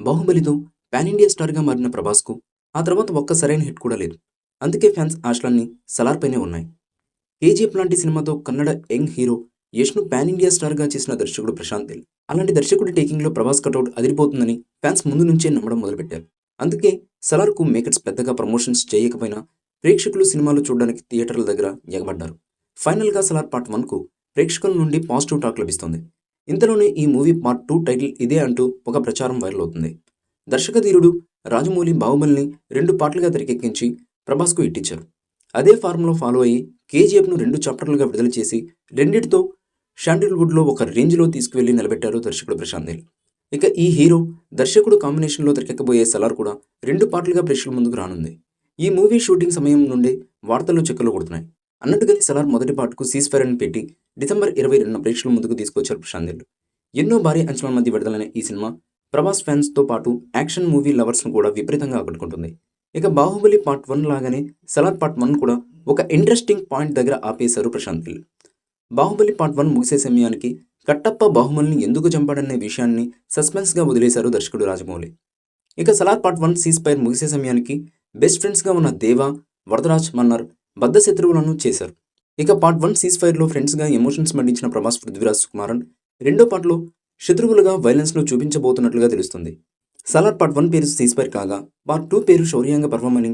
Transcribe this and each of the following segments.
బాహుబలితో pan India స్టార్గా మారిన ప్రభాస్కు ఆ తర్వాత ఒక్క సరైన హిట్ కూడా లేదు. అందుకే ఫ్యాన్స్ ఆశలన్నీ సలార్ పైనే ఉన్నాయి. కేజీఎఫ్ లాంటి సినిమాతో కన్నడ యంగ్ హీరో యష్ను పాన్ ఇండియా స్టార్గా చేసిన దర్శకుడు ప్రశాంత్ నీల్. అలాంటి దర్శకుడి టేకింగ్లో ప్రభాస్ కటౌట్ అదిరిపోతుందని ఫ్యాన్స్ ముందు నుంచే నమ్మడం మొదలుపెట్టారు. అందుకే సలార్కు మేకర్స్ పెద్దగా ప్రమోషన్స్ చేయకపోయినా ప్రేక్షకులు సినిమాలు చూడడానికి థియేటర్ల దగ్గర ఎగబడ్డారు. ఫైనల్గా సలార్ పార్ట్ 1కు ప్రేక్షకుల నుండి పాజిటివ్ టాక్ లభిస్తోంది. ఇంతలోనే ఈ మూవీ పార్ట్ 2 టైటిల్ ఇదే అంటూ ఒక ప్రచారం వైరల్ అవుతుంది. దర్శకధీరుడు రాజమౌళి బాహుబలిని 2 పార్ట్లుగా తెరకెక్కించి ప్రభాస్కు ఇట్టించారు. అదే ఫార్ములా ఫాలో అయ్యి కేజీఎఫ్ను 2 చాప్టర్లుగా విడుదల చేసి రెండిటితో శాండిల్వుడ్లో ఒక రేంజ్లో తీసుకువెళ్లి నిలబెట్టారు దర్శకుడు ప్రశాంత్ నీల్. ఇక ఈ హీరో దర్శకుడు కాంబినేషన్లో తెరకెక్కబోయే సలార్ కూడా 2 పార్ట్లుగా ప్రేక్షకుల ముందుకు రానుంది. ఈ మూవీ షూటింగ్ సమయం నుండే వార్తల్లో చెక్కలు కొడుతున్నాయి. అన్నట్టుగానే సలార్ మొదటి పార్ట్కు సీజ్-ఫైర్ అని పెట్టి డిసెంబర్ 22న ప్రేక్షకుల ముందుకు తీసుకొచ్చారు ప్రశాంత్ నీల్. ఎన్నో భారీ అంచనాల మధ్య విడుదలైన ఈ సినిమా ప్రభాస్ ఫ్యాన్స్తో పాటు యాక్షన్ మూవీ లవర్స్ను కూడా విపరీతంగా ఆకట్టుకుంటుంది. ఇక బాహుబలి పార్ట్ 1 లాగానే సలార్ పార్ట్ 1 కూడా ఒక ఇంట్రెస్టింగ్ పాయింట్ దగ్గర ఆపేశారు ప్రశాంత్ నీల్. బాహుబలి పార్ట్ 1 ముగిసే సమయానికి కట్టప్ప బాహుబలిని ఎందుకు చంపాడనే విషయాన్ని సస్పెన్స్గా వదిలేశారు దర్శకుడు రాజమౌళి. ఇక సలార్ పార్ట్ 1 సీజ్-ఫైర్ ముగిసే సమయానికి బెస్ట్ ఫ్రెండ్స్గా ఉన్న దేవా, వరదరాజ్, మన్నర్ బద్ధ శత్రువులను చేశారు. ఇక పార్ట్ 1 సీజ్-ఫైర్లో ఫ్రెండ్స్గా ఎమోషన్స్ మండించిన ప్రభాస్, పృథ్వీరాజ్, సుకుమారన్ రెండో పార్ట్లో శత్రువులుగా వైలెన్స్ను చూపించబోతున్నట్లుగా తెలుస్తుంది. సలార్ పార్ట్ 1 పేరు సీజ్-ఫైర్ కాగా పార్ట్ 2 పేరు శౌర్యాంగ పర్వం అని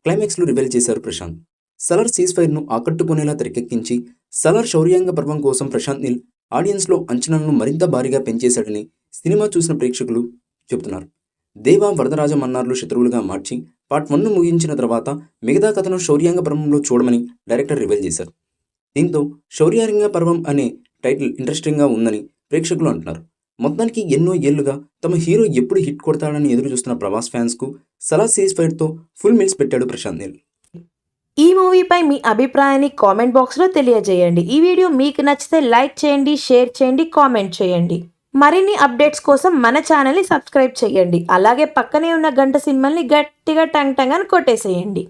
క్లైమాక్స్లో రివీల్ చేశారు ప్రశాంత్. సలార్ సీజ్-ఫైర్ను ఆకట్టుకునేలా తెరకెక్కించి సలార్ శౌర్యాంగ పర్వం కోసం ప్రశాంత్ నీల్ ఆడియన్స్లో అంచనాలను మరింత భారీగా పెంచేశాడని సినిమా చూసిన ప్రేక్షకులు చెబుతున్నారు. దేవా, వరదరాజ, మన్నార్లు శత్రువులుగా మార్చి పార్ట్ 1ను ముగించిన తర్వాత మిగతా కథను శౌర్యాంగ పర్వంలో చూడమని డైరెక్టర్ రివీల్ చేశారు. దీంతో శౌర్యాంగ పర్వం అనే టైటిల్ ఇంట్రెస్టింగ్గా ఉందని ప్రేక్షకులు అంటున్నారు. మొత్తానికి ఎన్నో ఏళ్లుగా తమ హీరో ఎప్పుడు హిట్ కొడతాడని ఎదురు చూస్తున్న ప్రభాస్ ఫ్యాన్స్కు సలార్ సీజ్-ఫైర్తో ఫుల్ మీల్స్ పెట్టాడు ప్రశాంత్ నీల్. ఈ మూవీపై మీ అభిప్రాయాన్ని కామెంట్ బాక్స్లో తెలియజేయండి. ఈ వీడియో మీకు నచ్చితే లైక్ చేయండి, షేర్ చేయండి, కామెంట్ చేయండి. మరిన్ని అప్డేట్స్ కోసం మన ఛానల్ని సబ్స్క్రైబ్ చేయండి. అలాగే పక్కనే ఉన్న గంట సింబల్ని గట్టిగా టంగ్ టంగ్ అని కొట్టేసేయండి.